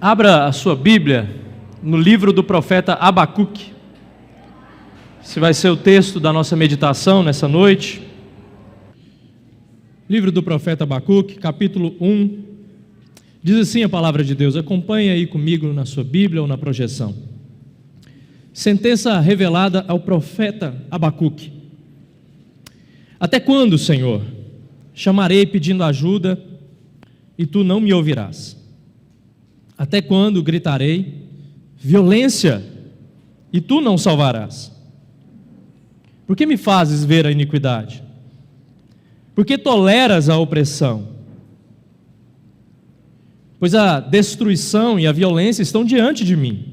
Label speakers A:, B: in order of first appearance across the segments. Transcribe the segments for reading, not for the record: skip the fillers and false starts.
A: Abra a sua Bíblia no livro do profeta Abacuque. Esse vai ser o texto da nossa meditação nessa noite. Livro do profeta Abacuque, capítulo 1. Diz assim a palavra de Deus. Acompanhe aí comigo na sua Bíblia ou na projeção. Sentença revelada ao profeta Abacuque. Até quando, Senhor, chamarei pedindo ajuda e tu não me ouvirás? Até quando gritarei violência e tu não salvarás? Por que me fazes ver a iniquidade? Por que toleras a opressão? Pois a destruição e a violência estão diante de mim.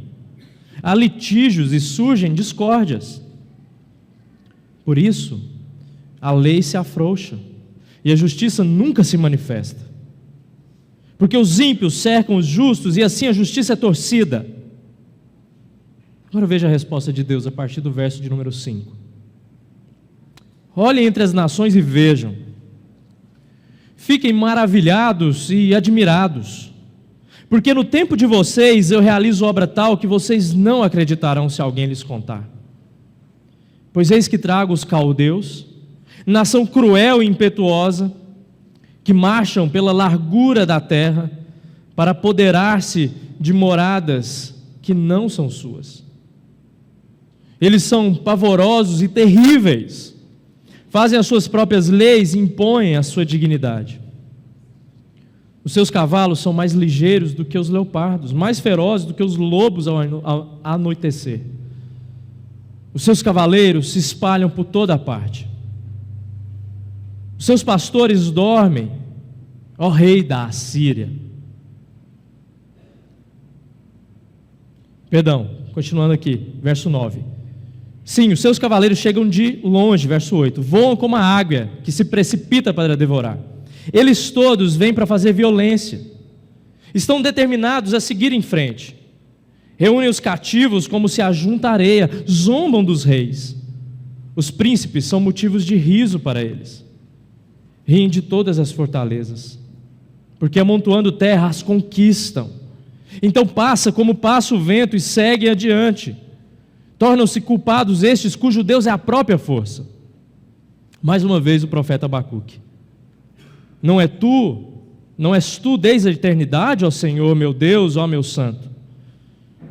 A: Há litígios e surgem discórdias. Por isso, a lei se afrouxa e a justiça nunca se manifesta. Porque os ímpios cercam os justos e assim a justiça é torcida. Agora veja a resposta de Deus a partir do verso de número 5. Olhem entre as nações e vejam. Fiquem maravilhados e admirados. Porque no tempo de vocês eu realizo obra tal que vocês não acreditarão se alguém lhes contar. Pois eis que trago os caldeus, nação cruel e impetuosa, que marcham pela largura da terra para apoderar-se de moradas que não são suas. Eles são pavorosos e terríveis, fazem as suas próprias leis e impõem a sua dignidade. Os seus cavalos são mais ligeiros do que os leopardos, mais ferozes do que os lobos ao anoitecer. Os seus cavaleiros se espalham por toda a parte. Os seus pastores dormem, ó rei da Assíria. Continuando aqui, verso 9. Sim, os seus cavaleiros chegam de longe, verso 8. Voam como a águia que se precipita para devorar. Eles todos vêm para fazer violência. Estão determinados a seguir em frente. Reúnem os cativos como se ajunta areia, zombam dos reis. Os príncipes são motivos de riso para eles. Riem de todas as fortalezas, porque amontoando terra as conquistam. Então passa como passa o vento e segue adiante. Tornam-se culpados estes cujo Deus é a própria força. Mais uma vez o profeta Abacuque. Não és tu desde a eternidade, ó Senhor, meu Deus, ó meu santo?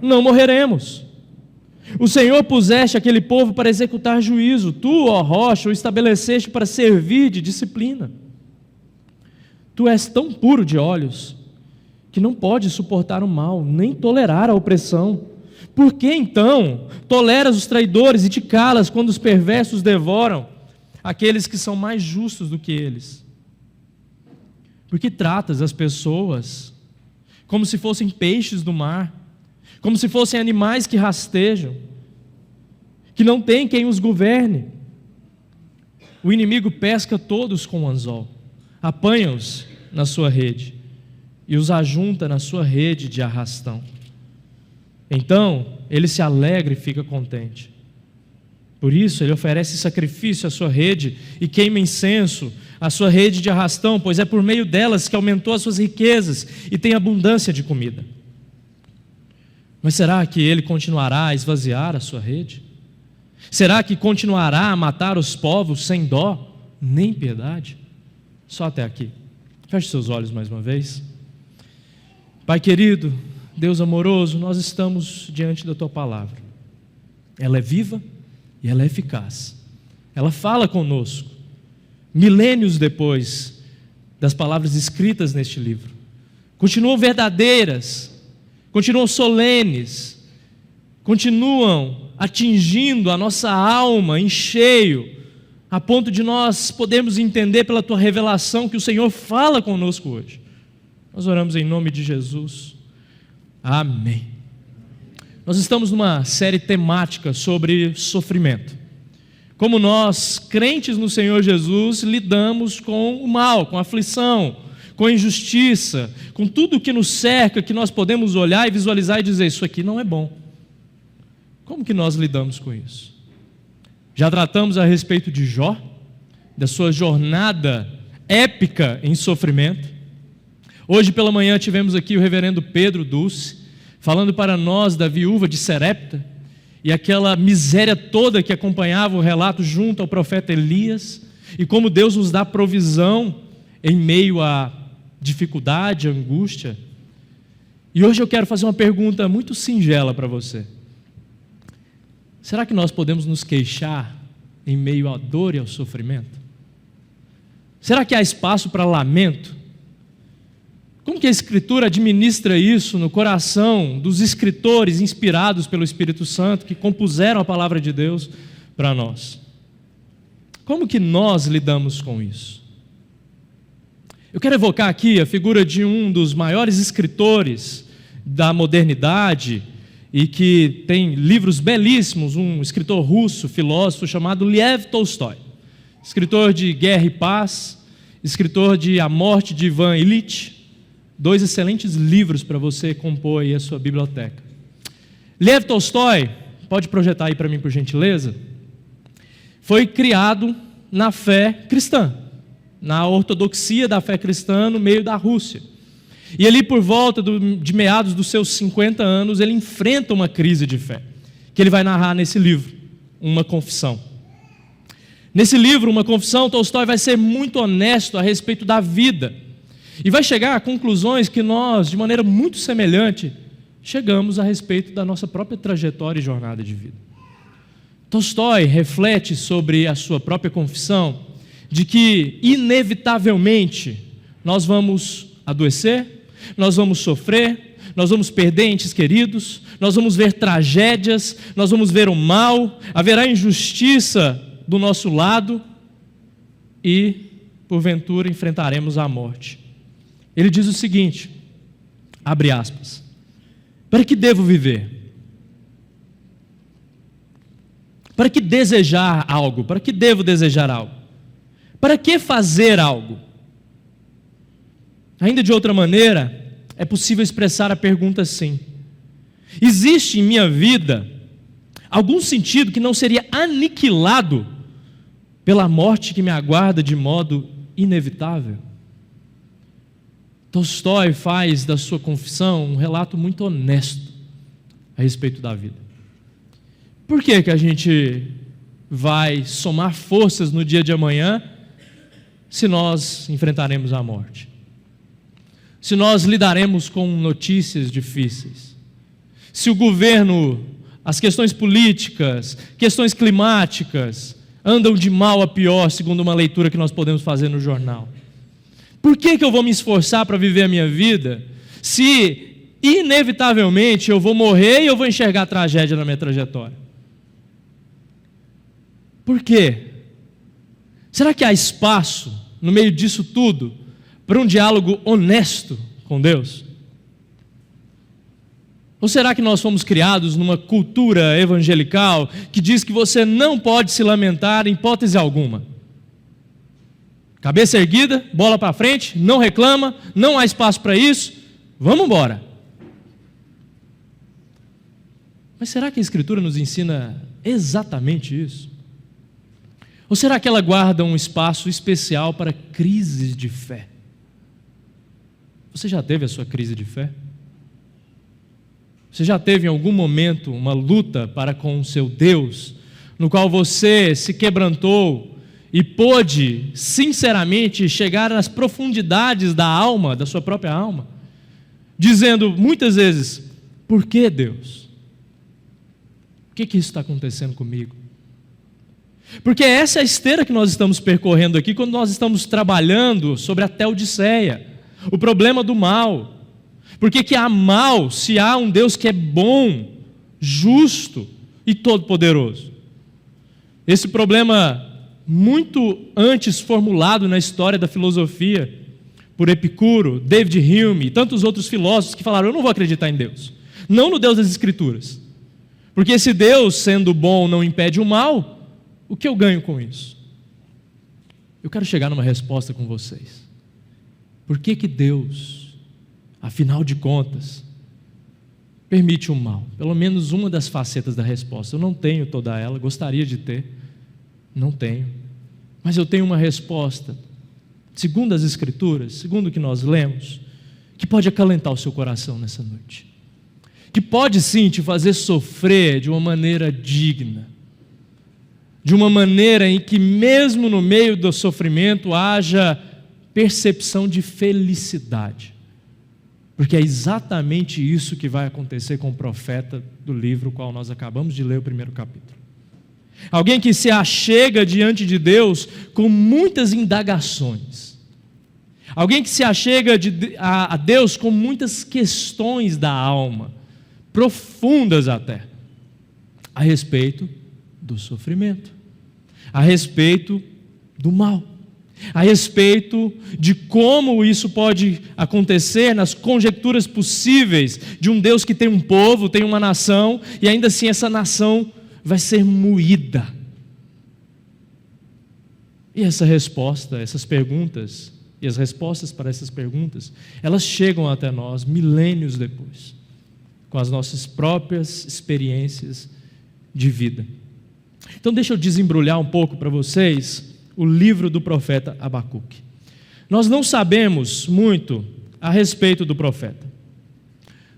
A: Não morreremos. O Senhor puseste aquele povo para executar juízo. Tu, ó rocha, o estabeleceste para servir de disciplina. Tu és tão puro de olhos que não pode suportar o mal, nem tolerar a opressão. Por que então toleras os traidores e te calas quando os perversos devoram aqueles que são mais justos do que eles? Por que tratas as pessoas como se fossem peixes do mar, como se fossem animais que rastejam, que não tem quem os governe? O inimigo pesca todos com o anzol, apanha-os na sua rede e os ajunta na sua rede de arrastão. Então ele se alegra e fica contente. Por isso ele oferece sacrifício à sua rede e queima incenso à sua rede de arrastão, pois é por meio delas que aumentou as suas riquezas e tem abundância de comida. Mas será que ele continuará a esvaziar a sua rede? Será que continuará a matar os povos sem dó, nem piedade? Só até aqui. Feche seus olhos mais uma vez. Pai querido, Deus amoroso, nós estamos diante da Tua palavra. Ela é viva e ela é eficaz. Ela fala conosco, milênios depois das palavras escritas neste livro. Continuam verdadeiras, continuam solenes, continuam atingindo a nossa alma em cheio, a ponto de nós podermos entender pela Tua revelação que o Senhor fala conosco hoje. Nós oramos em nome de Jesus. Amém. Nós estamos numa série temática sobre sofrimento. Como nós, crentes no Senhor Jesus, lidamos com o mal, com a aflição, com a injustiça, com tudo que nos cerca, que nós podemos olhar e visualizar e dizer, isso aqui não é bom. Como que nós lidamos com isso? Já tratamos a respeito de Jó, da sua jornada épica em sofrimento. Hoje pela manhã tivemos aqui o reverendo Pedro Dulce, falando para nós da viúva de Serepta, e aquela miséria toda que acompanhava o relato junto ao profeta Elias, e como Deus nos dá provisão em meio à dificuldade, à angústia. E hoje eu quero fazer uma pergunta muito singela para você. Será que nós podemos nos queixar em meio à dor e ao sofrimento? Será que há espaço para lamento? Como que a Escritura administra isso no coração dos escritores inspirados pelo Espírito Santo que compuseram a palavra de Deus para nós? Como que nós lidamos com isso? Eu quero evocar aqui a figura de um dos maiores escritores da modernidade e que tem livros belíssimos, um escritor russo, filósofo chamado Lev Tolstói, escritor de Guerra e Paz, escritor de A Morte de Ivan Ilitch, dois excelentes livros para você compor aí a sua biblioteca. Lev Tolstói, pode projetar aí para mim por gentileza, foi criado na fé cristã, na ortodoxia da fé cristã no meio da Rússia. E ali por volta de meados dos seus 50 anos, ele enfrenta uma crise de fé, que ele vai narrar nesse livro, Uma Confissão. Nesse livro, Uma Confissão, Tolstói vai ser muito honesto a respeito da vida e vai chegar a conclusões que nós, de maneira muito semelhante, chegamos a respeito da nossa própria trajetória e jornada de vida. Tolstói reflete sobre a sua própria confissão de que, inevitavelmente, nós vamos adoecer, nós vamos sofrer, nós vamos perder entes queridos, nós vamos ver tragédias, nós vamos ver o mal, haverá injustiça do nosso lado e, porventura, enfrentaremos a morte. Ele diz o seguinte, abre aspas, para que devo viver? Para que desejar algo? Para que devo desejar algo? Para que fazer algo? Ainda de outra maneira, é possível expressar a pergunta assim: existe em minha vida algum sentido que não seria aniquilado pela morte que me aguarda de modo inevitável? Tolstói faz da sua confissão um relato muito honesto a respeito da vida. Por que que a gente vai somar forças no dia de amanhã se nós enfrentaremos a morte? Se nós lidaremos com notícias difíceis? Se o governo, as questões políticas, questões climáticas andam de mal a pior, segundo uma leitura que nós podemos fazer no jornal? Por que que eu vou me esforçar para viver a minha vida se inevitavelmente eu vou morrer e eu vou enxergar tragédia na minha trajetória? Por quê? Será que há espaço, no meio disso tudo, para um diálogo honesto com Deus? Ou será que nós fomos criados numa cultura evangelical que diz que você não pode se lamentar em hipótese alguma? Cabeça erguida, bola para frente, não reclama, não há espaço para isso, vamos embora. Mas será que a Escritura nos ensina exatamente isso? Ou será que ela guarda um espaço especial para crises de fé? Você já teve a sua crise de fé? Você já teve em algum momento uma luta para com o seu Deus, no qual você se quebrantou e pôde, sinceramente, chegar nas profundidades da alma, da sua própria alma, dizendo muitas vezes: por que, Deus? Por que isso está acontecendo comigo? Porque essa é a esteira que nós estamos percorrendo aqui quando nós estamos trabalhando sobre a Teodiceia, o problema do mal. Porque que há mal se há um Deus que é bom, justo e todo-poderoso? Esse problema muito antes formulado na história da filosofia por Epicuro, David Hume e tantos outros filósofos que falaram: eu não vou acreditar em Deus, não no Deus das Escrituras, porque se Deus sendo bom não impede o mal, o que eu ganho com isso? Eu quero chegar numa resposta com vocês. Por que que Deus, afinal de contas, permite o mal? Pelo menos uma das facetas da resposta. Eu não tenho toda ela, gostaria de ter, não tenho. Mas eu tenho uma resposta, segundo as Escrituras, segundo o que nós lemos, que pode acalentar o seu coração nessa noite, que pode sim te fazer sofrer de uma maneira digna, de uma maneira em que mesmo no meio do sofrimento haja percepção de felicidade, porque é exatamente isso que vai acontecer com o profeta do livro qual nós acabamos de ler o primeiro capítulo. Alguém que se achega diante de Deus com muitas indagações, alguém que se achega a Deus com muitas questões da alma, profundas até, a respeito do sofrimento, a respeito do mal, a respeito de como isso pode acontecer nas conjecturas possíveis de um Deus que tem um povo, tem uma nação, e ainda assim essa nação vai ser moída. E essa resposta, essas perguntas, e as respostas para essas perguntas, elas chegam até nós milênios depois, com as nossas próprias experiências de vida. Então deixa eu desembrulhar um pouco para vocês o livro do profeta Abacuque. Nós não sabemos muito a respeito do profeta.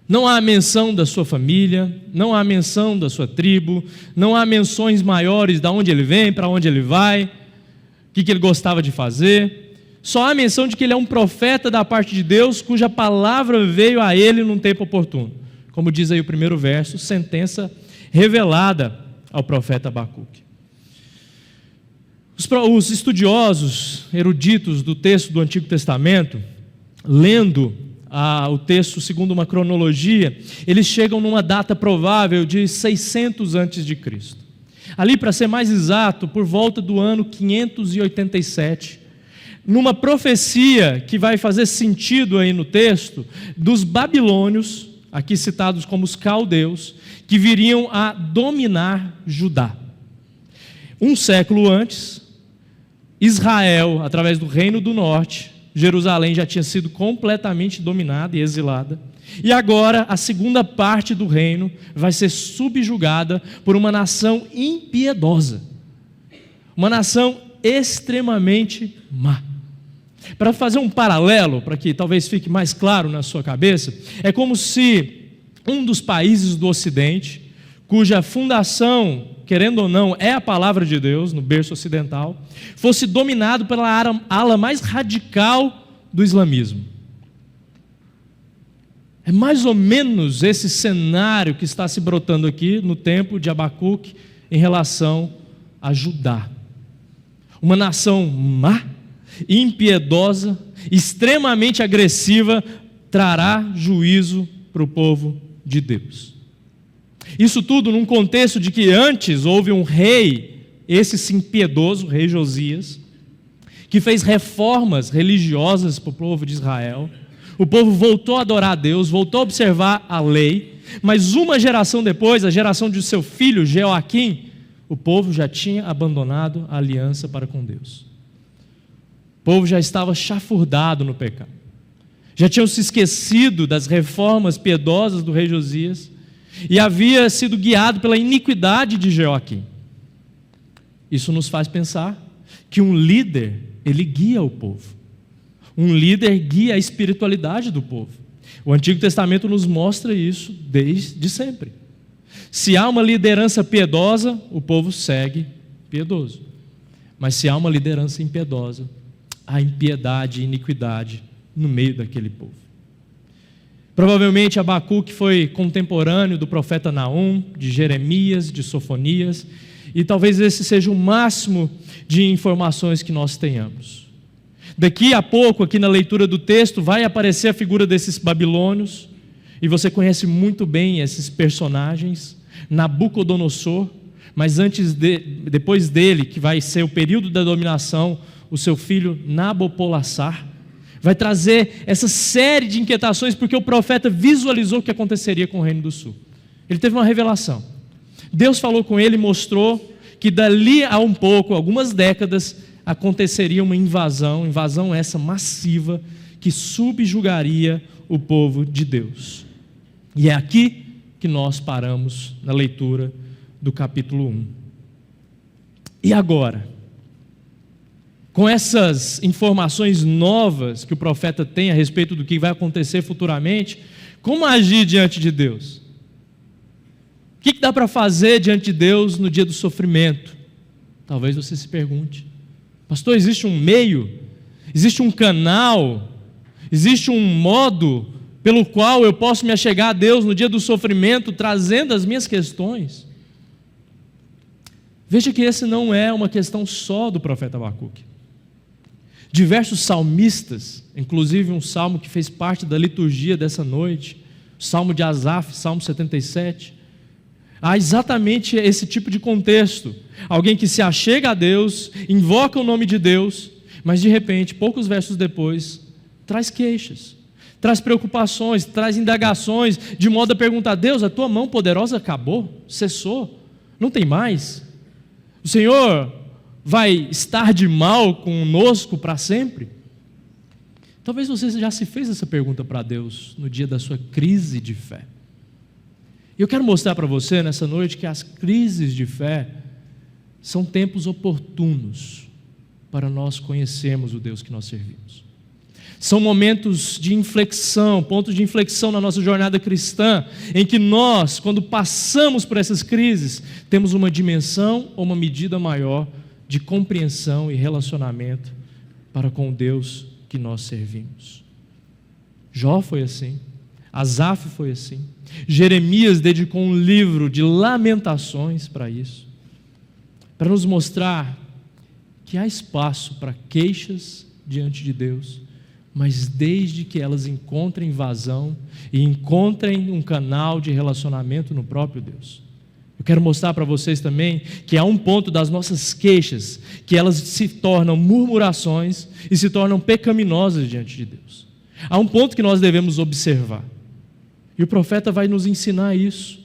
A: Não há menção da sua família, não há menção da sua tribo, não há menções maiores de onde ele vem, para onde ele vai, o que ele gostava de fazer. Só há menção de que ele é um profeta da parte de Deus, cuja palavra veio a ele num tempo oportuno. Como diz aí o primeiro verso, sentença revelada ao profeta Abacuque. Os estudiosos, eruditos do texto do Antigo Testamento, lendo o texto segundo uma cronologia, eles chegam numa data provável de 600 a.C. Ali, para ser mais exato, por volta do ano 587, numa profecia que vai fazer sentido aí no texto, dos babilônios, aqui citados como os caldeus, que viriam a dominar Judá. Um século antes, Israel, através do Reino do Norte, Jerusalém já tinha sido completamente dominada e exilada, e agora a segunda parte do reino vai ser subjugada por uma nação impiedosa, uma nação extremamente má. Para fazer um paralelo, para que talvez fique mais claro na sua cabeça, é como se um dos países do Ocidente, cuja fundação, querendo ou não, é a palavra de Deus, no berço ocidental, fosse dominado pela ala mais radical do islamismo. É mais ou menos esse cenário que está se brotando aqui no tempo de Abacuque em relação a Judá. Uma nação má, impiedosa, extremamente agressiva, trará juízo para o povo de Deus. Isso tudo num contexto de que antes houve um rei, esse sim piedoso, o rei Josias, que fez reformas religiosas para o povo de Israel. O povo voltou a adorar a Deus, voltou a observar a lei, mas uma geração depois, a geração de seu filho Jeoaquim, o povo já tinha abandonado a aliança para com Deus. O povo já estava chafurdado no pecado. Já tinham se esquecido das reformas piedosas do rei Josias e havia sido guiado pela iniquidade de Jeoaquim. Isso nos faz pensar que um líder, ele guia o povo. Um líder guia a espiritualidade do povo. O Antigo Testamento nos mostra isso desde sempre. Se há uma liderança piedosa, o povo segue piedoso. Mas se há uma liderança impiedosa, há impiedade e iniquidade no meio daquele povo. Provavelmente Abacuque foi contemporâneo do profeta Naum, de Jeremias, de Sofonias, e talvez esse seja o máximo de informações que nós tenhamos. Daqui a pouco, aqui na leitura do texto, vai aparecer a figura desses babilônios, e você conhece muito bem esses personagens, Nabucodonosor, mas depois dele, que vai ser o período da dominação, o seu filho Nabopolassar, vai trazer essa série de inquietações, porque o profeta visualizou o que aconteceria com o Reino do Sul. Ele teve uma revelação. Deus falou com ele e mostrou que dali a um pouco, algumas décadas, aconteceria uma invasão essa massiva, que subjugaria o povo de Deus. E é aqui que nós paramos na leitura do capítulo 1. E agora? com essas informações novas que o profeta tem a respeito do que vai acontecer futuramente, como agir diante de Deus? O que dá para fazer diante de Deus no dia do sofrimento? Talvez você se pergunte: pastor, existe um meio? Existe um canal? Existe um modo pelo qual eu posso me achegar a Deus no dia do sofrimento, trazendo as minhas questões? Veja que essa não é uma questão só do profeta Abacuque. Diversos salmistas, inclusive um salmo que fez parte da liturgia dessa noite, o salmo de Asaf, salmo 77, há exatamente esse tipo de contexto. Alguém que se achega a Deus, invoca o nome de Deus, mas de repente, poucos versos depois, traz queixas, traz preocupações, traz indagações, de modo a perguntar: Deus, a tua mão poderosa acabou, cessou, não tem mais? O Senhor vai estar de mal conosco para sempre? Talvez você já se fez essa pergunta para Deus no dia da sua crise de fé. E eu quero mostrar para você nessa noite que as crises de fé são tempos oportunos para nós conhecermos o Deus que nós servimos. São momentos de inflexão, pontos de inflexão na nossa jornada cristã, em que nós, quando passamos por essas crises, temos uma dimensão ou uma medida maior de compreensão e relacionamento para com o Deus que nós servimos. Jó foi assim, Asaf foi assim, Jeremias dedicou um livro de lamentações para isso, para nos mostrar que há espaço para queixas diante de Deus, mas desde que elas encontrem vazão e encontrem um canal de relacionamento no próprio Deus. Eu quero mostrar para vocês também que há um ponto das nossas queixas que elas se tornam murmurações e se tornam pecaminosas diante de Deus. Há um ponto que nós devemos observar, e o profeta vai nos ensinar isso.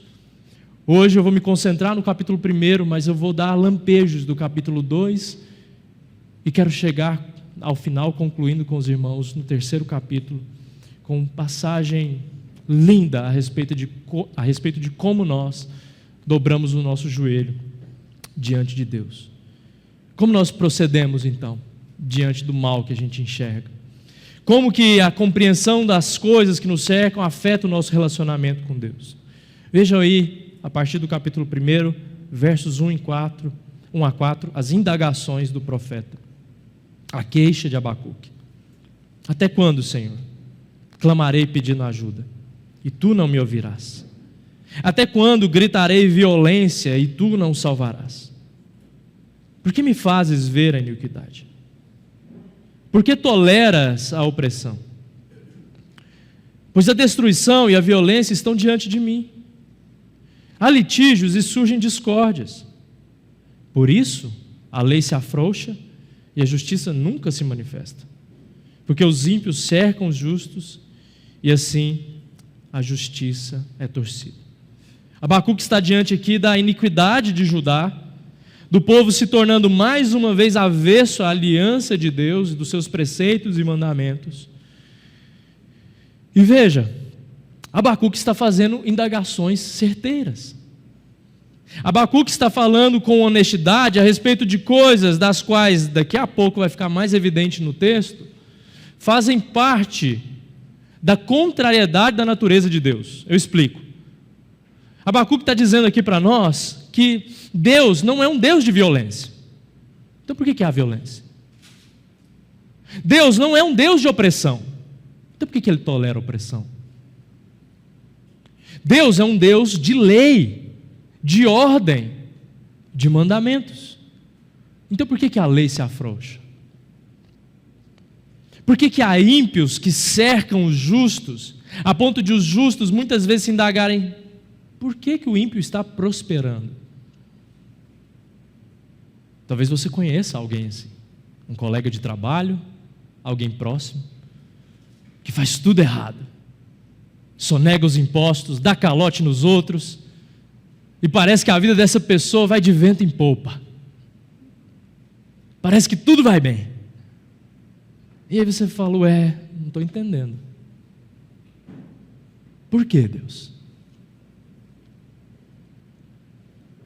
A: Hoje eu vou me concentrar no capítulo 1, mas eu vou dar lampejos do capítulo 2 e quero chegar ao final, concluindo com os irmãos no 3º capítulo, com uma passagem linda a respeito de como nós dobramos o nosso joelho diante de Deus. Como nós procedemos então diante do mal que a gente enxerga? Como que a compreensão das coisas que nos cercam afeta o nosso relacionamento com Deus? Vejam aí, a partir do capítulo 1, versos 1 a 4, as indagações do profeta, a queixa de Abacuque. Até quando, Senhor, clamarei pedindo ajuda, e tu não me ouvirás? Até quando gritarei violência, e tu não salvarás? Por que me fazes ver a iniquidade? Por que toleras a opressão? Pois a destruição e a violência estão diante de mim. Há litígios e surgem discórdias. Por isso, a lei se afrouxa e a justiça nunca se manifesta. Porque os ímpios cercam os justos e assim a justiça é torcida. Abacuque está diante aqui da iniquidade de Judá, do povo se tornando mais uma vez avesso à aliança de Deus e dos seus preceitos e mandamentos. E veja, Abacuque está fazendo indagações certeiras. Abacuque está falando com honestidade a respeito de coisas das quais, daqui a pouco vai ficar mais evidente no texto, fazem parte da contrariedade da natureza de Deus. Eu explico. Abacuque está dizendo aqui para nós que Deus não é um Deus de violência. Então por que há violência? Deus não é um Deus de opressão. Então por que Ele tolera a opressão? Deus é um Deus de lei, de ordem, de mandamentos. Então por que a lei se afrouxa? Por que há ímpios que cercam os justos, a ponto de os justos muitas vezes se indagarem: por que o ímpio está prosperando? Talvez você conheça alguém assim, um colega de trabalho, alguém próximo, que faz tudo errado, sonega os impostos, dá calote nos outros, e parece que a vida dessa pessoa vai de vento em popa. Parece que tudo vai bem. E aí você fala: não estou entendendo. Por que, Deus?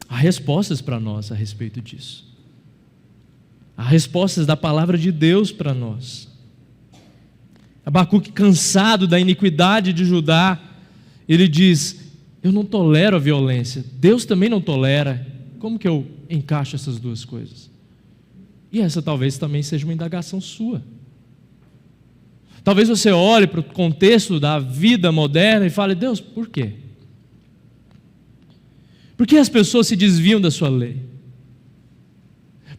A: Há respostas para nós a respeito disso. Há respostas da palavra de Deus para nós. Abacuque, cansado da iniquidade de Judá, ele diz: eu não tolero a violência, Deus também não tolera. Como que eu encaixo essas duas coisas? E essa talvez também seja uma indagação sua. Talvez você olhe para o contexto da vida moderna e fale: Deus, por quê? Por que as pessoas se desviam da sua lei?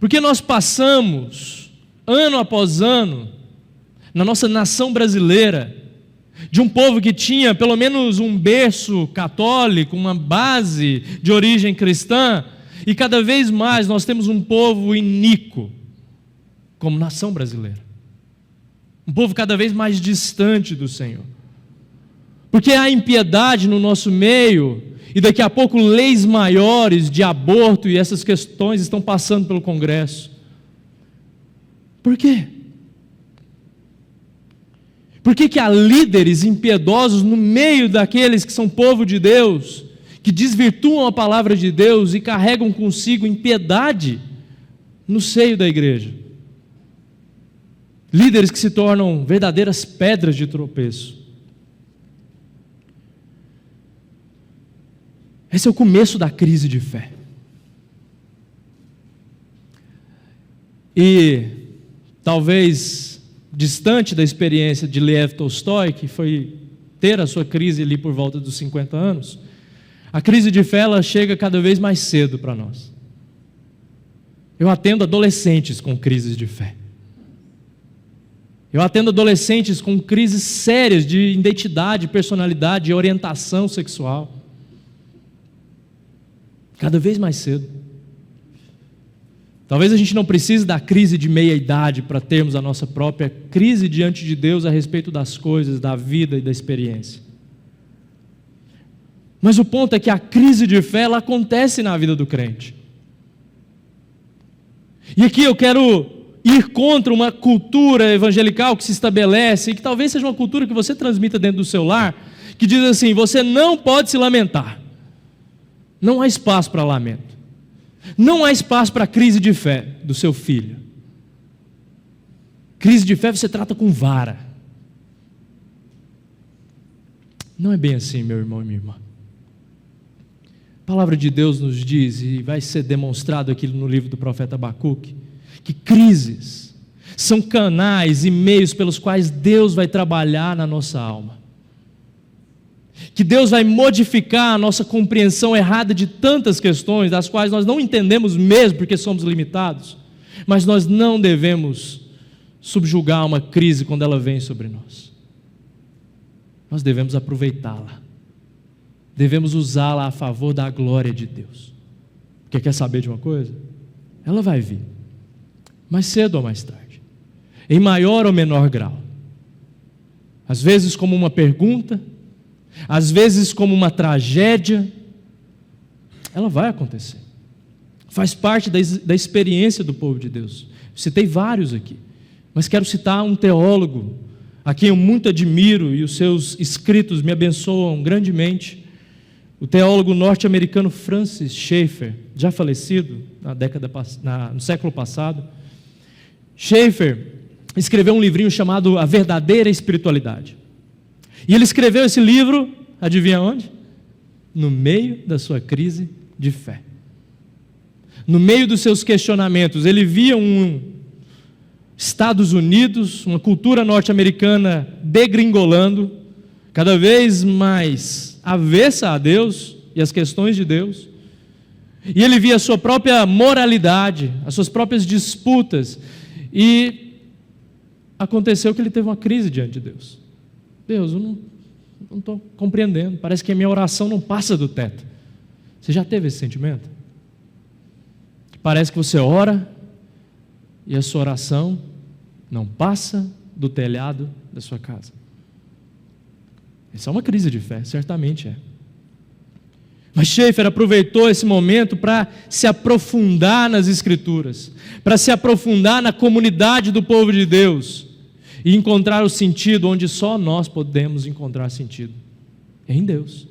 A: Por que nós passamos, ano após ano, na nossa nação brasileira, de um povo que tinha pelo menos um berço católico, uma base de origem cristã, e cada vez mais nós temos um povo iníquo, como nação brasileira. Um povo cada vez mais distante do Senhor. Porque há impiedade no nosso meio, e daqui a pouco leis maiores de aborto e essas questões estão passando pelo Congresso. Por quê? Por que há líderes impiedosos no meio daqueles que são povo de Deus, que desvirtuam a palavra de Deus e carregam consigo impiedade no seio da igreja? Líderes que se tornam verdadeiras pedras de tropeço. Esse é o começo da crise de fé. E talvez distante da experiência de Lev Tolstói, que foi ter a sua crise ali por volta dos 50 anos, a crise de fé ela chega cada vez mais cedo para nós. Eu atendo adolescentes com crises de fé. Eu atendo adolescentes com crises sérias de identidade, personalidade e orientação sexual. Cada vez mais cedo. Talvez a gente não precise da crise de meia-idade para termos a nossa própria crise diante de Deus a respeito das coisas, da vida e da experiência. Mas o ponto é que a crise de fé ela acontece na vida do crente. E aqui eu quero ir contra uma cultura evangelical que se estabelece, e que talvez seja uma cultura que você transmita dentro do seu lar, que diz assim: você não pode se lamentar. Não há espaço para lamento. Não há espaço para a crise de fé do seu filho. Crise de fé você trata com vara. Não é bem assim, meu irmão e minha irmã. A palavra de Deus nos diz, e vai ser demonstrado aqui no livro do profeta Abacuque, que crises são canais e meios pelos quais Deus vai trabalhar na nossa alma. Que Deus vai modificar a nossa compreensão errada de tantas questões, das quais nós não entendemos mesmo porque somos limitados, mas nós não devemos subjugar uma crise quando ela vem sobre nós. Nós devemos aproveitá-la, devemos usá-la a favor da glória de Deus. Porque quer saber de uma coisa? Ela vai vir, mais cedo ou mais tarde, em maior ou menor grau, às vezes como uma pergunta, às vezes como uma tragédia. Ela vai acontecer, faz parte da experiência do povo de Deus. Citei vários aqui, mas quero citar um teólogo a quem eu muito admiro e os seus escritos me abençoam grandemente, o teólogo norte-americano Francis Schaeffer, já falecido no século passado. Schaeffer escreveu um livrinho chamado A Verdadeira Espiritualidade. E ele escreveu esse livro, adivinha onde? No meio da sua crise de fé. No meio dos seus questionamentos. Ele via Estados Unidos, uma cultura norte-americana degringolando, cada vez mais avessa a Deus e as questões de Deus. E ele via a sua própria moralidade, as suas próprias disputas. E aconteceu que ele teve uma crise diante de Deus. Deus, eu não estou compreendendo, parece que a minha oração não passa do teto. Você já teve esse sentimento? Parece que você ora e a sua oração não passa do telhado da sua casa. Essa é uma crise de fé, certamente é. Mas Schaeffer aproveitou esse momento para se aprofundar nas Escrituras, para se aprofundar na comunidade do povo de Deus, e encontrar o sentido onde só nós podemos encontrar sentido, em Deus.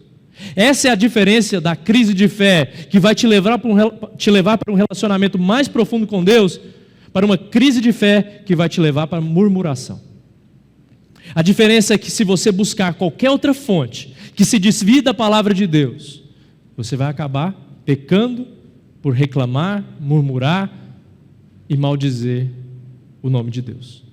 A: Essa é a diferença da crise de fé, que vai te levar para um relacionamento mais profundo com Deus, para uma crise de fé que vai te levar para murmuração. A diferença é que se você buscar qualquer outra fonte que se desvie da palavra de Deus, você vai acabar pecando por reclamar, murmurar e maldizer o nome de Deus.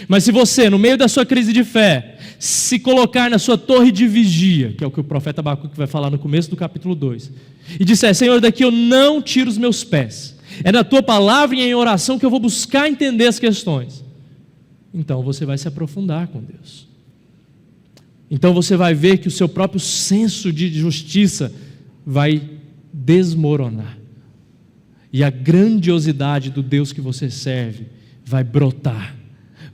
A: Mas se você, no meio da sua crise de fé, se colocar na sua torre de vigia, que é o que o profeta Abacuque vai falar no começo do capítulo 2, e disser: Senhor, daqui eu não tiro os meus pés, é na tua palavra e em oração que eu vou buscar entender as questões, então você vai se aprofundar com Deus. Então você vai ver que o seu próprio senso de justiça vai desmoronar, e a grandiosidade do Deus que você serve vai brotar,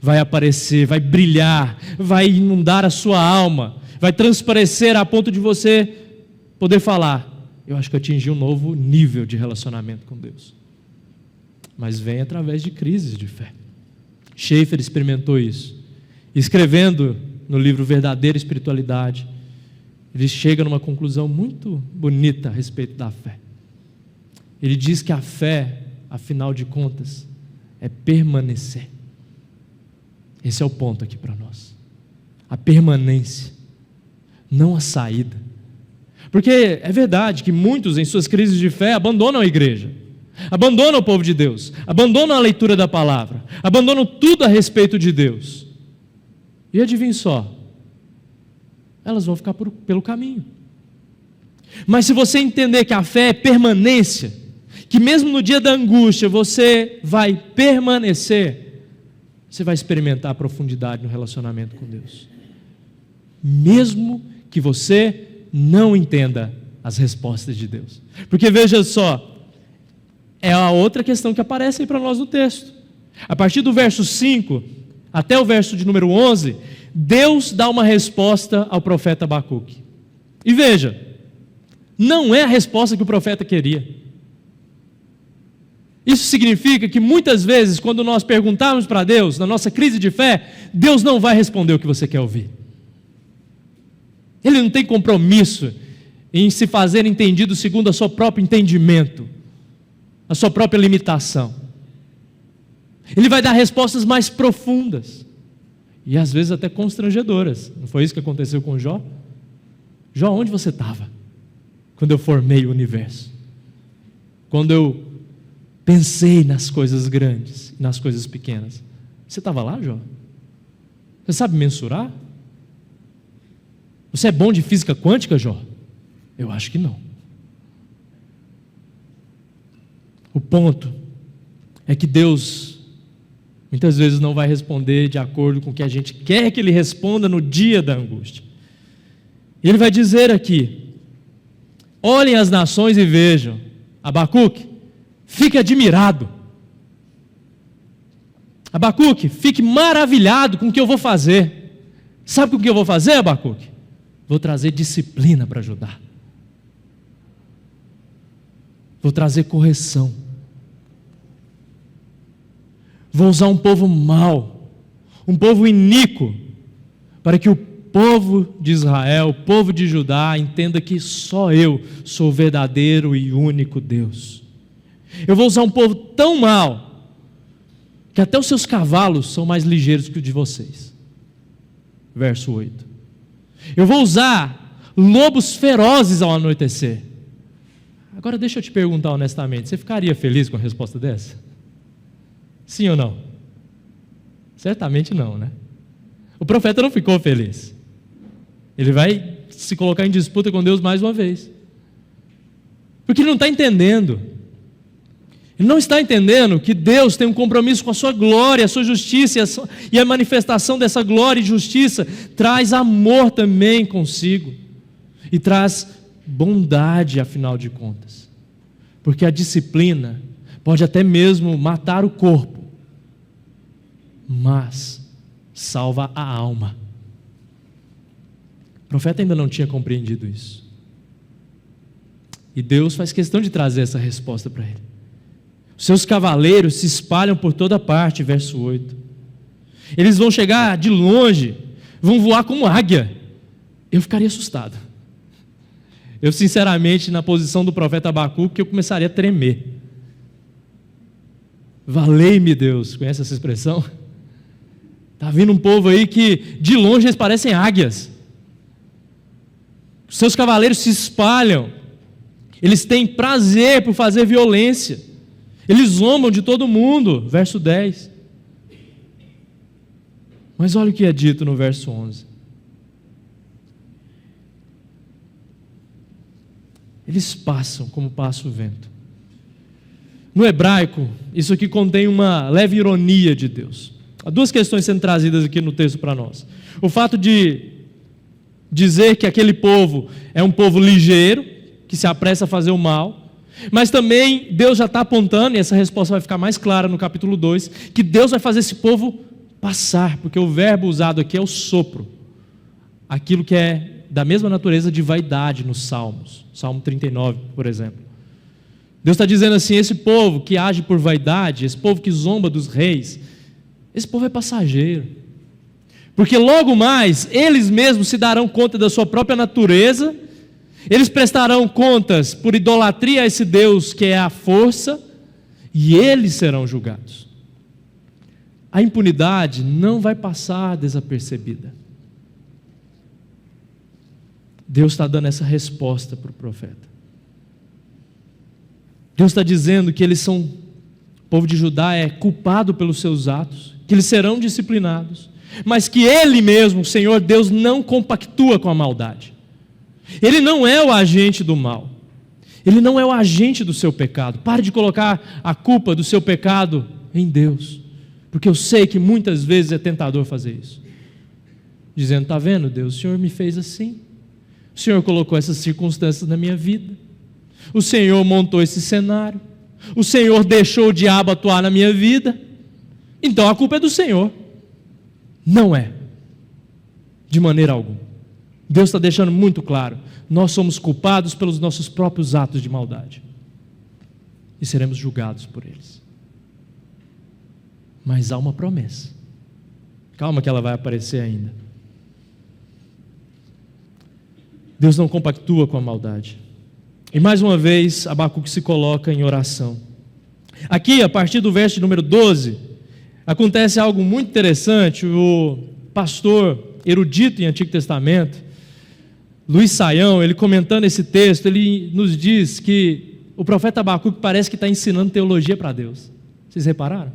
A: vai aparecer, vai brilhar, vai inundar a sua alma, vai transparecer a ponto de você poder falar: eu acho que eu atingi um novo nível de relacionamento com Deus. Mas vem através de crises de fé. Schaeffer experimentou isso. Escrevendo no livro Verdadeira Espiritualidade, ele chega numa conclusão muito bonita a respeito da fé. Ele diz que a fé, afinal de contas, é permanecer. Esse é o ponto aqui para nós. A permanência, não a saída. Porque é verdade que muitos, em suas crises de fé, abandonam a igreja, abandonam o povo de Deus, abandonam a leitura da palavra, abandonam tudo a respeito de Deus. E adivinhe só, elas vão ficar pelo caminho. Mas se você entender que a fé é permanência, que mesmo no dia da angústia você vai permanecer, você vai experimentar a profundidade no relacionamento com Deus, mesmo que você não entenda as respostas de Deus. Porque veja só, é a outra questão que aparece aí para nós no texto. A partir do verso 5 até o verso de número 11, Deus dá uma resposta ao profeta Abacuque. E veja, não é a resposta que o profeta queria. Isso significa que muitas vezes, quando nós perguntarmos para Deus, na nossa crise de fé, Deus não vai responder o que você quer ouvir. Ele não tem compromisso em se fazer entendido segundo o seu próprio entendimento, a sua própria limitação. Ele vai dar respostas mais profundas e às vezes até constrangedoras. Não foi isso que aconteceu com Jó? Jó, onde você estava quando eu formei o universo? Quando eu pensei nas coisas grandes e nas coisas pequenas? Você estava lá, Jó? Você sabe mensurar? Você é bom de física quântica, Jó? Eu acho que não. O ponto é que Deus muitas vezes não vai responder de acordo com o que a gente quer que Ele responda no dia da angústia. Ele vai dizer aqui: olhem as nações e vejam. Abacuque, fique admirado. Abacuque, fique maravilhado com o que eu vou fazer. Sabe com o que eu vou fazer, Abacuque? Vou trazer disciplina para ajudar. Vou trazer correção. Vou usar um povo mau, um povo iníquo, para que o povo de Israel, o povo de Judá, entenda que só eu sou o verdadeiro e único Deus. Eu vou usar um povo tão mau, que até os seus cavalos são mais ligeiros que o de vocês. Verso 8. Eu vou usar lobos ferozes ao anoitecer. Agora deixa eu te perguntar honestamente, você ficaria feliz com a resposta dessa? Sim ou não? Certamente não, né? O profeta não ficou feliz. Ele vai se colocar em disputa com Deus mais uma vez. Porque ele não está entendendo. Ele não está entendendo que Deus tem um compromisso com a sua glória, a sua justiça, e a manifestação dessa glória e justiça traz amor também consigo, e traz bondade, afinal de contas. Porque a disciplina pode até mesmo matar o corpo, mas salva a alma. O profeta ainda não tinha compreendido isso. E Deus faz questão de trazer essa resposta para ele. Seus cavaleiros se espalham por toda parte, verso 8. Eles vão chegar de longe, vão voar como águia. Eu ficaria assustado. Eu, sinceramente, na posição do profeta Abacuque, eu começaria a tremer. Valei-me Deus, conhece essa expressão? Está vindo um povo aí que de longe eles parecem águias. Os seus cavaleiros se espalham, eles têm prazer por fazer violência, eles zombam de todo mundo, verso 10. Mas olha o que é dito no verso 11. Eles passam como passa o vento. No hebraico, isso aqui contém uma leve ironia de Deus. Há duas questões sendo trazidas aqui no texto para nós. O fato de dizer que aquele povo é um povo ligeiro, que se apressa a fazer o mal, mas também Deus já está apontando, e essa resposta vai ficar mais clara no capítulo 2, que Deus vai fazer esse povo passar, porque o verbo usado aqui é o sopro, aquilo que é da mesma natureza de vaidade nos Salmos, Salmo 39, por exemplo. Deus está dizendo assim, esse povo que age por vaidade, esse povo que zomba dos reis, esse povo é passageiro, porque logo mais eles mesmos se darão conta da sua própria natureza, eles prestarão contas por idolatria a esse Deus que é a força, e eles serão julgados. A impunidade não vai passar desapercebida. Deus está dando essa resposta para o profeta. Deus está dizendo que eles são, o povo de Judá é culpado pelos seus atos, que eles serão disciplinados, mas que Ele mesmo, o Senhor Deus, não compactua com a maldade. Ele não é o agente do mal, Ele não é o agente do seu pecado. Pare de colocar a culpa do seu pecado em Deus, porque eu sei que muitas vezes é tentador fazer isso, dizendo, está vendo Deus, o Senhor me fez assim, o Senhor colocou essas circunstâncias na minha vida, o Senhor montou esse cenário, o Senhor deixou o diabo atuar na minha vida, então a culpa é do Senhor. Não é, de maneira alguma. Deus está deixando muito claro, nós somos culpados pelos nossos próprios atos de maldade, e seremos julgados por eles. Mas há uma promessa, calma que ela vai aparecer ainda. Deus não compactua com a maldade. E mais uma vez, Abacuque se coloca em oração. Aqui, a partir do verso número 12, acontece algo muito interessante. O pastor erudito em Antigo Testamento, Luiz Saião, ele comentando esse texto, ele nos diz que o profeta Abacuque parece que está ensinando teologia para Deus. Vocês repararam?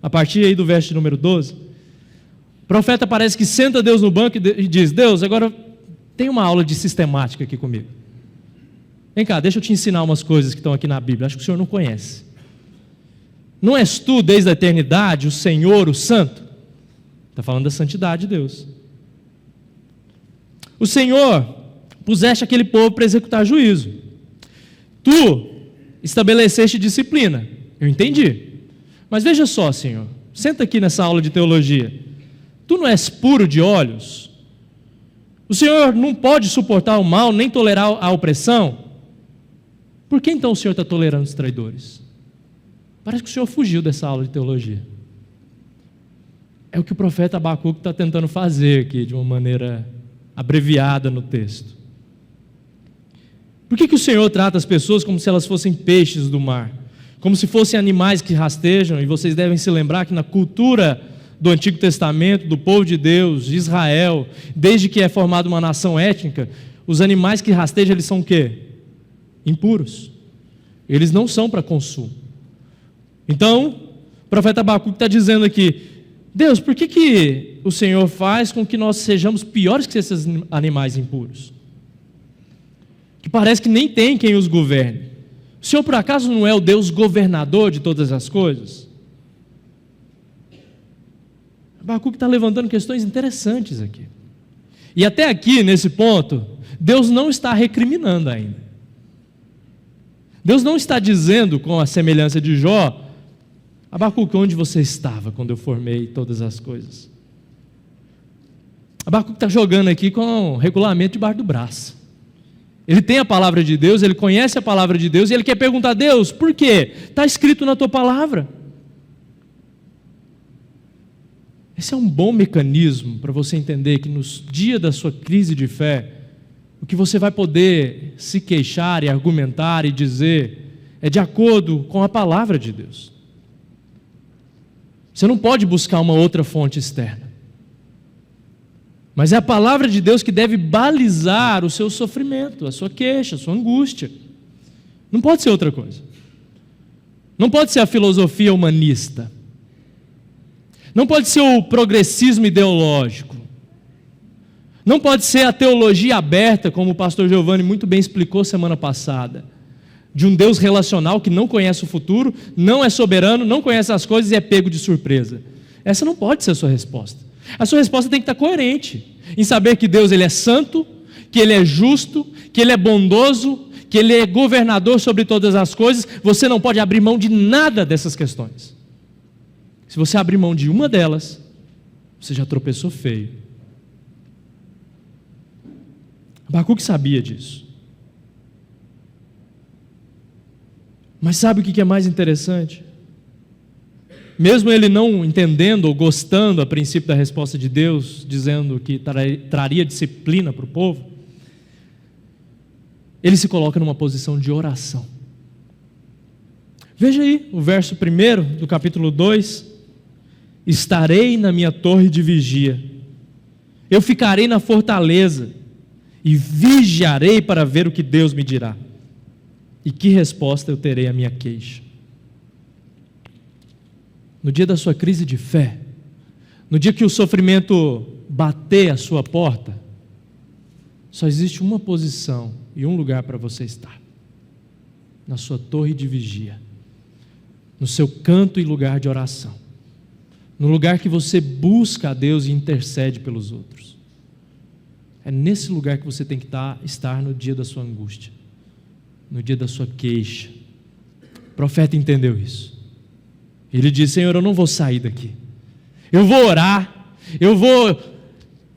A: A partir aí do verso número 12, o profeta parece que senta Deus no banco e diz, Deus, agora tem uma aula de sistemática aqui comigo. Vem cá, deixa eu te ensinar umas coisas que estão aqui na Bíblia, acho que o senhor não conhece. Não és tu, desde a eternidade, o Senhor, o Santo? Está falando da santidade de Deus. O Senhor puseste aquele povo para executar juízo. Tu estabeleceste disciplina. Eu entendi. Mas veja só, Senhor, senta aqui nessa aula de teologia. Tu não és puro de olhos? O Senhor não pode suportar o mal, nem tolerar a opressão? Por que então o Senhor está tolerando os traidores? Parece que o Senhor fugiu dessa aula de teologia. É o que o profeta Abacuque está tentando fazer aqui, de uma maneira abreviada no texto. Por que o Senhor trata as pessoas como se elas fossem peixes do mar? Como se fossem animais que rastejam? E vocês devem se lembrar que na cultura do Antigo Testamento, do povo de Deus, de Israel, desde que é formada uma nação étnica, os animais que rastejam, eles são o quê? Impuros. Eles não são para consumo. Então, o profeta Abacuque está dizendo aqui, Deus, por que o Senhor faz com que nós sejamos piores que esses animais impuros? Que parece que nem tem quem os governe. O Senhor, por acaso, não é o Deus governador de todas as coisas? Abacuque está levantando questões interessantes aqui. E até aqui, nesse ponto, Deus não está recriminando ainda. Deus não está dizendo, com a semelhança de Jó, Abacuque, onde você estava quando eu formei todas as coisas? Abacuque está jogando aqui com o regulamento debaixo do braço. Ele tem a palavra de Deus, ele conhece a palavra de Deus, e ele quer perguntar, Deus, por quê? Está escrito na tua palavra. Esse é um bom mecanismo para você entender que nos dias da sua crise de fé, o que você vai poder se queixar e argumentar e dizer é de acordo com a palavra de Deus. Você não pode buscar uma outra fonte externa. Mas é a palavra de Deus que deve balizar o seu sofrimento, a sua queixa, a sua angústia. Não pode ser outra coisa. Não pode ser a filosofia humanista. Não pode ser o progressismo ideológico. Não pode ser a teologia aberta, como o pastor Giovanni muito bem explicou semana passada, de um Deus relacional que não conhece o futuro, não é soberano, não conhece as coisas e é pego de surpresa. Essa não pode ser a sua resposta. A sua resposta tem que estar coerente em saber que Deus ele é santo, que Ele é justo, que Ele é bondoso, que Ele é governador sobre todas as coisas. Você não pode abrir mão de nada dessas questões. Se você abrir mão de uma delas, você já tropeçou feio. Abacuque sabia disso. Mas sabe o que é mais interessante? Mesmo ele não entendendo ou gostando a princípio da resposta de Deus, dizendo que traria disciplina para o povo, ele se coloca numa posição de oração. Veja aí o verso 1 do capítulo 2: estarei na minha torre de vigia, eu ficarei na fortaleza e vigiarei para ver o que Deus me dirá e que resposta eu terei à minha queixa. No dia da sua crise de fé, no dia que o sofrimento bater à sua porta, só existe uma posição e um lugar para você estar: na sua torre de vigia, no seu canto e lugar de oração, no lugar que você busca a Deus e intercede pelos outros. É nesse lugar que você tem que estar no dia da sua angústia, no dia da sua queixa. O profeta entendeu isso. Ele diz: Senhor, eu não vou sair daqui, eu vou orar, eu vou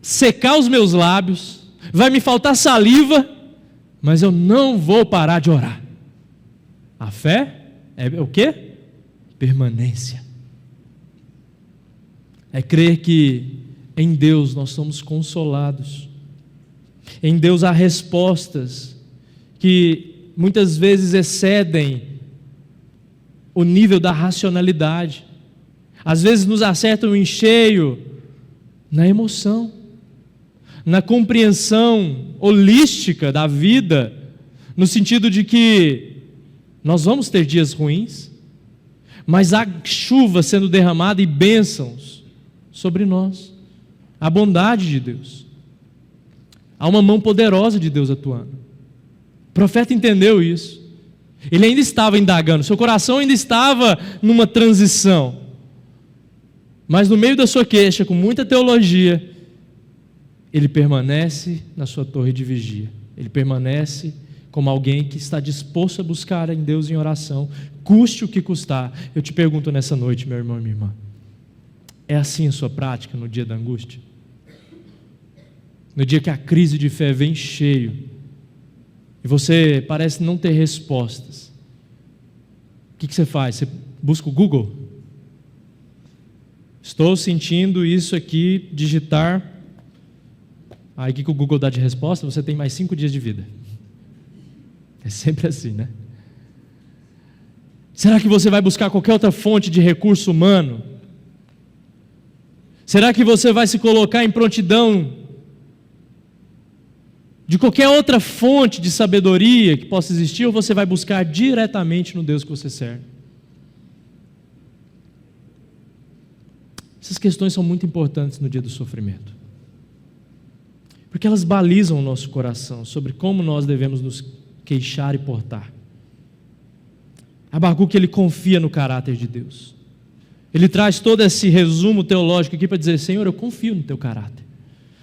A: secar os meus lábios, vai me faltar saliva, mas eu não vou parar de orar. A fé é o quê? Permanência. É crer que em Deus nós somos consolados. Em Deus há respostas que muitas vezes excedem o nível da racionalidade. Às vezes nos acertam em cheio na emoção, na compreensão holística da vida, no sentido de que nós vamos ter dias ruins, mas há chuva sendo derramada e bênçãos sobre nós, a bondade de Deus, há uma mão poderosa de Deus atuando. O profeta entendeu isso. Ele ainda estava indagando, seu coração ainda estava numa transição, mas no meio da sua queixa, com muita teologia, ele permanece na sua torre de vigia. Ele permanece como alguém que está disposto a buscar em Deus em oração, custe o que custar. Eu te pergunto nessa noite, meu irmão e minha irmã, é assim a sua prática no dia da angústia? No dia que a crise de fé vem cheio e você parece não ter respostas, o que você faz? Você busca o Google? Estou sentindo isso aqui, digitar. Aí o que o Google dá de resposta? Você tem mais 5 dias de vida. É sempre assim, né? Será que você vai buscar qualquer outra fonte de recurso humano? Será que você vai se colocar em prontidão de qualquer outra fonte de sabedoria que possa existir, ou você vai buscar diretamente no Deus que você serve? Essas questões são muito importantes no dia do sofrimento, porque elas balizam o nosso coração sobre como nós devemos nos queixar e portar. Abacuque, ele confia no caráter de Deus. Ele traz todo esse resumo teológico aqui para dizer: Senhor, eu confio no teu caráter.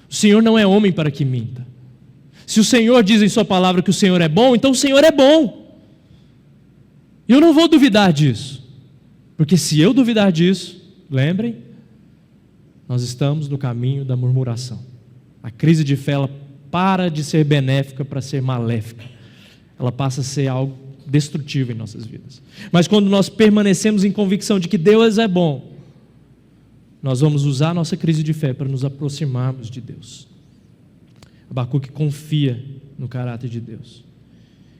A: O Senhor não é homem para que minta. Se o Senhor diz em sua palavra que o Senhor é bom, então o Senhor é bom. E eu não vou duvidar disso, porque se eu duvidar disso, lembrem, nós estamos no caminho da murmuração. A crise de fé, ela para de ser benéfica para ser maléfica. Ela passa a ser algo destrutivo em nossas vidas. Mas quando nós permanecemos em convicção de que Deus é bom, nós vamos usar a nossa crise de fé para nos aproximarmos de Deus. Abacuque confia no caráter de Deus.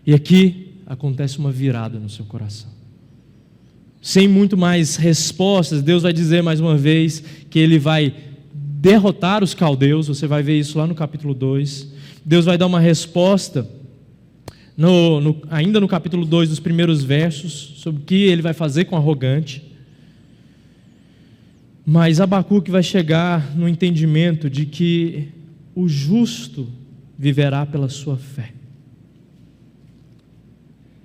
A: E aqui acontece uma virada no seu coração. sem muito mais respostas, Deus vai dizer mais uma vez que Ele vai derrotar os caldeus. Você vai ver isso lá no capítulo 2. Deus vai dar uma resposta ainda no capítulo 2, dos primeiros versos, sobre o que Ele vai fazer com o arrogante. Mas Abacuque vai chegar no entendimento de que o justo viverá pela sua fé.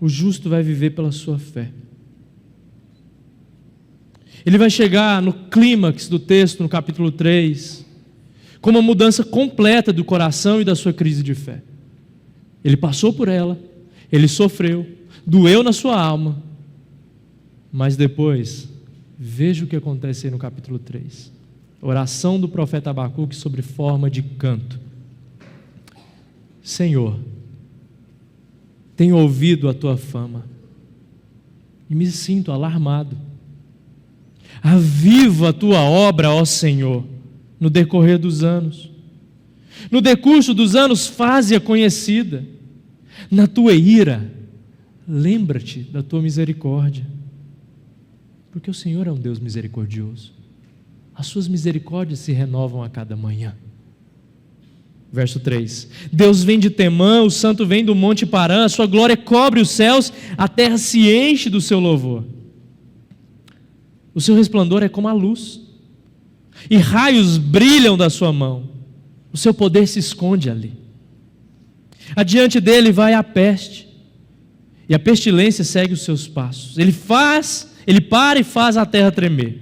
A: O justo vai viver pela sua fé. Ele vai chegar no clímax do texto, no capítulo 3, com uma mudança completa do coração e da sua crise de fé. Ele passou por ela, ele sofreu, doeu na sua alma, mas depois, veja o que acontece aí no capítulo 3. Oração do profeta Abacuque sobre forma de canto. Senhor, tenho ouvido a tua fama e me sinto alarmado. Aviva a tua obra, ó Senhor, no decorrer dos anos. No decurso dos anos, faze-a conhecida. Na tua ira, lembra-te da tua misericórdia. Porque o Senhor é um Deus misericordioso. As suas misericórdias se renovam a cada manhã. Verso 3: Deus vem de Temã, o santo vem do monte Parã, a sua glória cobre os céus, a terra se enche do seu louvor. O seu resplendor é como a luz, e raios brilham da sua mão, o seu poder se esconde ali. Adiante dele vai a peste, e a pestilência segue os seus passos. Ele para e faz a terra tremer,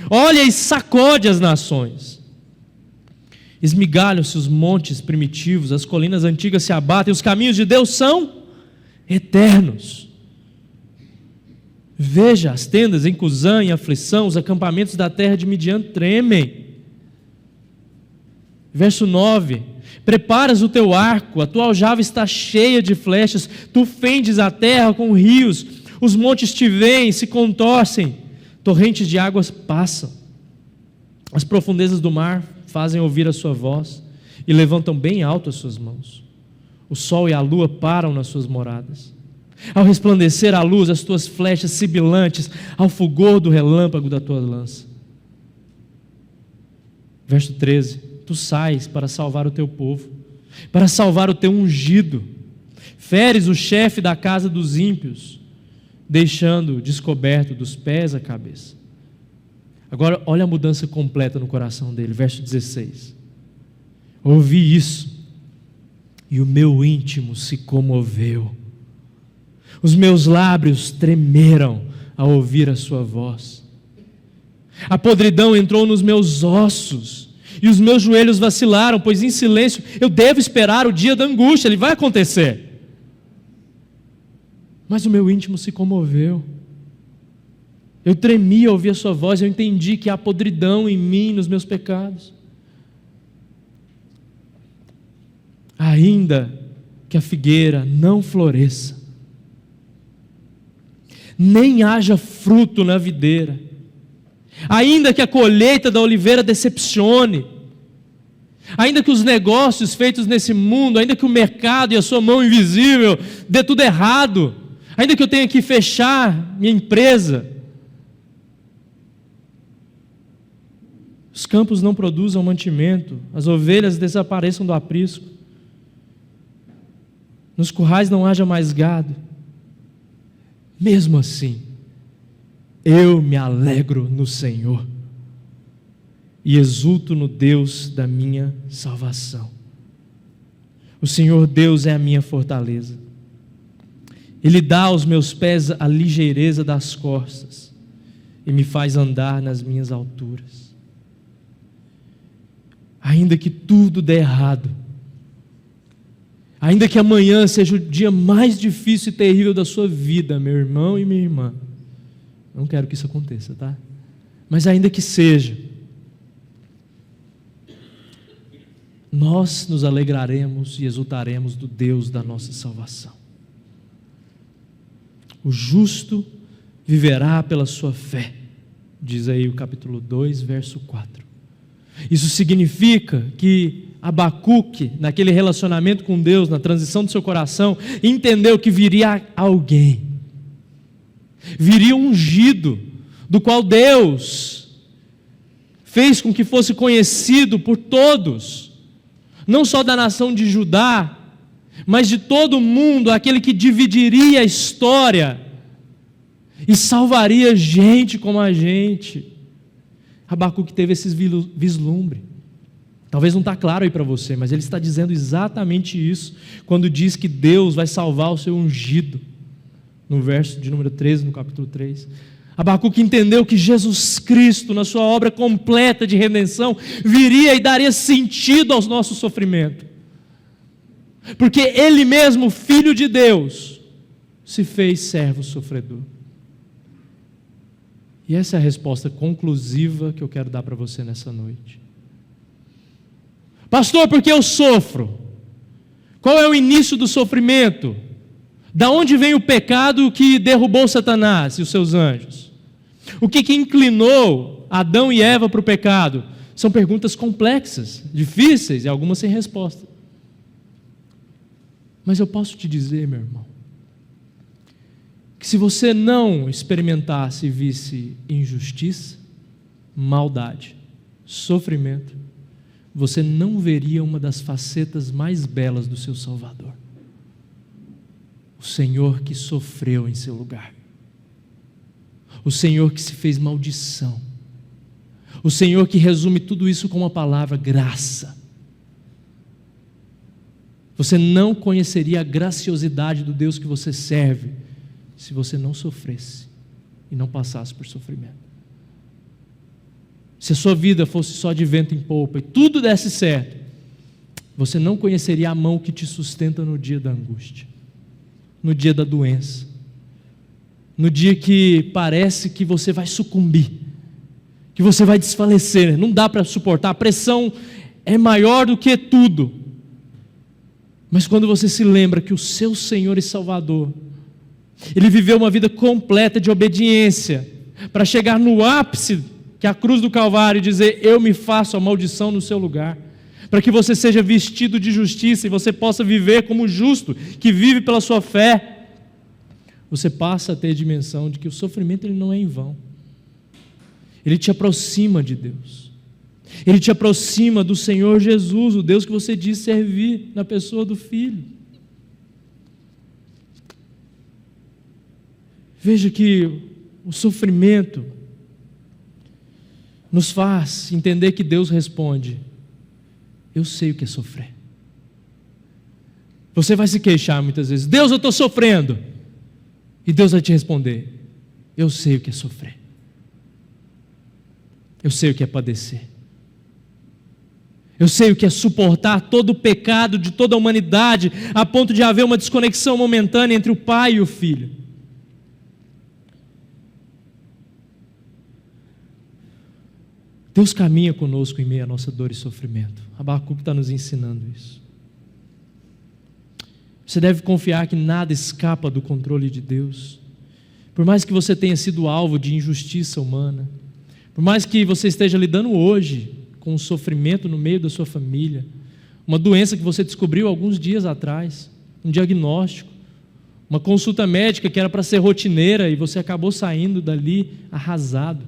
A: olha e sacode as nações. Esmigalham-se os montes primitivos, as colinas antigas se abatem, os caminhos de Deus são eternos. Veja, as tendas em Cusã, em aflição, os acampamentos da terra de Midian tremem. Verso 9: Preparas o teu arco, a tua aljava está cheia de flechas, tu fendes a terra com rios, os montes te veem, se contorcem, torrentes de águas passam. As profundezas do mar fazem ouvir a sua voz e levantam bem alto as suas mãos. O sol e a lua param nas suas moradas. Ao resplandecer a luz, as tuas flechas sibilantes, ao fulgor do relâmpago da tua lança. Verso 13: Tu sais para salvar o teu povo, para salvar o teu ungido. Feres o chefe da casa dos ímpios, deixando descoberto dos pés a cabeça. Agora olha a mudança completa no coração dele. Verso 16: Ouvi isso e o meu íntimo se comoveu. Os meus lábios tremeram ao ouvir a sua voz. A podridão entrou nos meus ossos e os meus joelhos vacilaram, pois em silêncio eu devo esperar o dia da angústia. Ele vai acontecer. Mas o meu íntimo se comoveu. Eu tremi ao ouvir a sua voz. Eu entendi que há podridão em mim, nos meus pecados. Ainda que a figueira não floresça, nem haja fruto na videira, ainda que a colheita da oliveira decepcione, ainda que os negócios feitos nesse mundo, ainda que o mercado e a sua mão invisível dê tudo errado, ainda que eu tenha que fechar minha empresa, os campos não produzam mantimento, as ovelhas desapareçam do aprisco, nos currais não haja mais gado, mesmo assim, eu me alegro no Senhor e exulto no Deus da minha salvação. O Senhor Deus é a minha fortaleza. Ele dá aos meus pés a ligeireza das costas e me faz andar nas minhas alturas. Ainda que tudo dê errado, ainda que amanhã seja o dia mais difícil e terrível da sua vida, meu irmão e minha irmã, não quero que isso aconteça, tá? Mas ainda que seja, nós nos alegraremos e exultaremos do Deus da nossa salvação. O justo viverá pela sua fé, diz aí o capítulo 2, verso 4. Isso significa que Abacuque, naquele relacionamento com Deus, na transição do seu coração, entendeu que viria alguém Viria um ungido, do qual Deus fez com que fosse conhecido por todos, não só da nação de Judá, mas de todo o mundo, aquele que dividiria a história e salvaria gente como a gente. Abacuque teve esse vislumbre. Talvez não está claro aí para você, mas ele está dizendo exatamente isso, quando diz que Deus vai salvar o seu ungido, no verso de número 13, no capítulo 3. Abacuque entendeu que Jesus Cristo, na sua obra completa de redenção, viria e daria sentido ao nosso sofrimento, porque Ele mesmo, Filho de Deus, se fez servo sofredor. E essa é a resposta conclusiva que eu quero dar para você nessa noite. Pastor, por que eu sofro? Qual é o início do sofrimento? Da onde vem o pecado que derrubou Satanás e os seus anjos? O que inclinou Adão e Eva para o pecado? São perguntas complexas, difíceis e algumas sem resposta. Mas eu posso te dizer, meu irmão, que se você não experimentasse e visse injustiça, maldade, sofrimento, você não veria uma das facetas mais belas do seu Salvador. O Senhor que sofreu em seu lugar. O Senhor que se fez maldição. O Senhor que resume tudo isso com uma palavra: graça. Você não conheceria a graciosidade do Deus que você serve se você não sofresse e não passasse por sofrimento. Se a sua vida fosse só de vento em popa e tudo desse certo, você não conheceria a mão que te sustenta no dia da angústia, no dia da doença, no dia que parece que você vai sucumbir, que você vai desfalecer, não dá para suportar, a pressão é maior do que tudo. Mas quando você se lembra que o seu Senhor e Salvador, Ele viveu uma vida completa de obediência, para chegar no ápice, que é a cruz do Calvário, e dizer: eu me faço a maldição no seu lugar, para que você seja vestido de justiça e você possa viver como justo, que vive pela sua fé, você passa a ter a dimensão de que o sofrimento ele não é em vão. Ele te aproxima de Deus, ele te aproxima do Senhor Jesus, o Deus que você diz servir na pessoa do Filho. Veja que o sofrimento nos faz entender que Deus responde: eu sei o que é sofrer. Você vai se queixar muitas vezes: Deus, eu estou sofrendo. E Deus vai te responder: eu sei o que é sofrer. Eu sei o que é padecer. Eu sei o que é suportar todo o pecado de toda a humanidade, a ponto de haver uma desconexão momentânea entre o Pai e o Filho. Deus caminha conosco em meio à nossa dor e sofrimento. Abacuque está nos ensinando isso. Você deve confiar que nada escapa do controle de Deus. Por mais que você tenha sido alvo de injustiça humana, por mais que você esteja lidando hoje com um sofrimento no meio da sua família, uma doença que você descobriu alguns dias atrás, um diagnóstico, uma consulta médica que era para ser rotineira e você acabou saindo dali arrasado.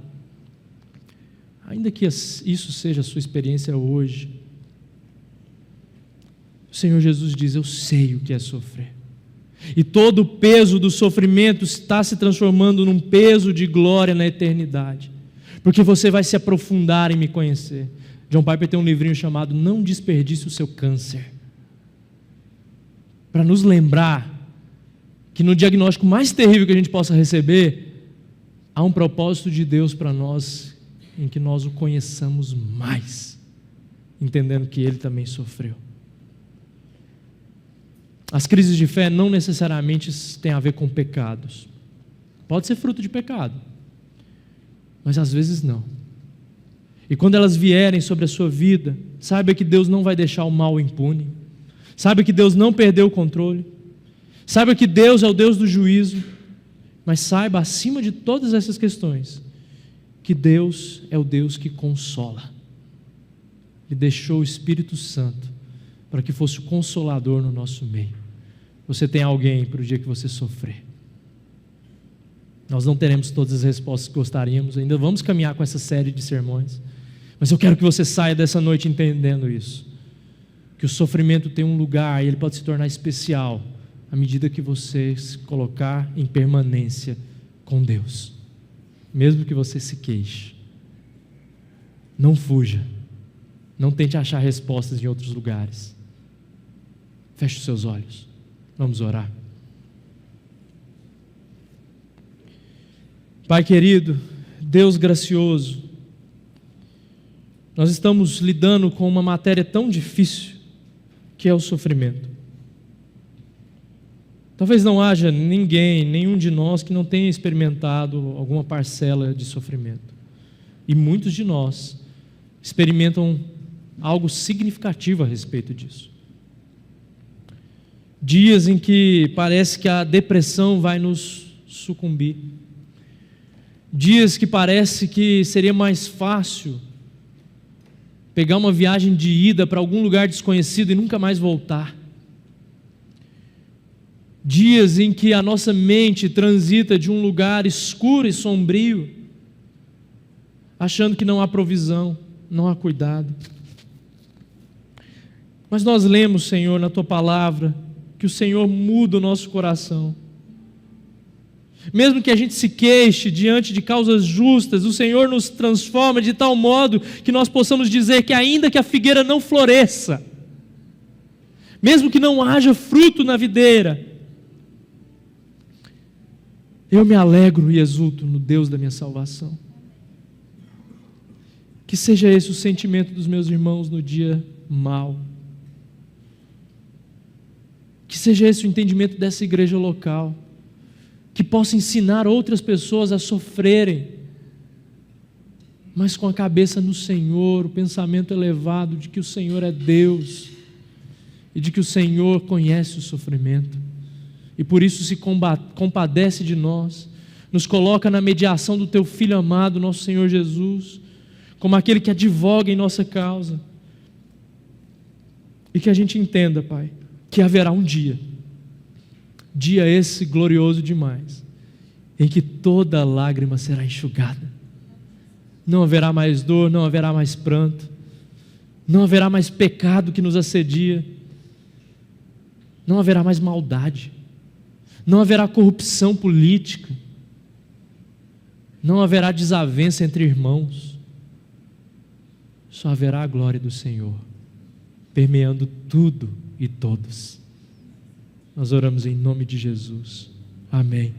A: Ainda que isso seja a sua experiência hoje, o Senhor Jesus diz: eu sei o que é sofrer. E todo o peso do sofrimento está se transformando num peso de glória na eternidade, porque você vai se aprofundar em me conhecer. John Piper tem um livrinho chamado Não Desperdice o Seu Câncer, para nos lembrar que no diagnóstico mais terrível que a gente possa receber, há um propósito de Deus para nós, em que nós o conheçamos mais, entendendo que Ele também sofreu. As crises de fé não necessariamente têm a ver com pecados. Pode ser fruto de pecado, mas às vezes não. E quando elas vierem sobre a sua vida, saiba que Deus não vai deixar o mal impune. Saiba que Deus não perdeu o controle. Saiba que Deus é o Deus do juízo. Mas saiba, acima de todas essas questões, que Deus é o Deus que consola. Ele deixou o Espírito Santo para que fosse o consolador no nosso meio. Você tem alguém para o dia que você sofrer. Nós não teremos todas as respostas que gostaríamos, ainda vamos caminhar com essa série de sermões, mas eu quero que você saia dessa noite entendendo isso, que o sofrimento tem um lugar e ele pode se tornar especial à medida que você se colocar em permanência com Deus, mesmo que você se queixe. Não fuja, não tente achar respostas em outros lugares. Feche os seus olhos, vamos orar. Pai querido, Deus gracioso, nós estamos lidando com uma matéria tão difícil, que é o sofrimento. Talvez não haja ninguém, nenhum de nós que não tenha experimentado alguma parcela de sofrimento. E muitos de nós experimentam algo significativo a respeito disso. Dias em que parece que a depressão vai nos sucumbir. Dias que parece que seria mais fácil pegar uma viagem de ida para algum lugar desconhecido e nunca mais voltar. Dias em que a nossa mente transita de um lugar escuro e sombrio, achando que não há provisão, não há cuidado. Mas nós lemos, Senhor, na Tua palavra, que o Senhor muda o nosso coração. Mesmo que a gente se queixe diante de causas justas, o Senhor nos transforma de tal modo que nós possamos dizer que ainda que a figueira não floresça, mesmo que não haja fruto na videira, eu me alegro e exulto no Deus da minha salvação. Que seja esse o sentimento dos meus irmãos no dia mau. Que seja esse o entendimento dessa igreja local. Que possa ensinar outras pessoas a sofrerem, mas com a cabeça no Senhor, o pensamento elevado de que o Senhor é Deus e de que o Senhor conhece o sofrimento e por isso se compadece de nós, nos coloca na mediação do Teu Filho amado, nosso Senhor Jesus, como aquele que advoga em nossa causa. E que a gente entenda, Pai, que haverá um dia esse glorioso demais, em que toda lágrima será enxugada. Não haverá mais dor, não haverá mais pranto, não haverá mais pecado que nos assedia, não haverá mais maldade, não haverá corrupção política, não haverá desavença entre irmãos, só haverá a glória do Senhor, permeando tudo e todos. Nós oramos em nome de Jesus. Amém.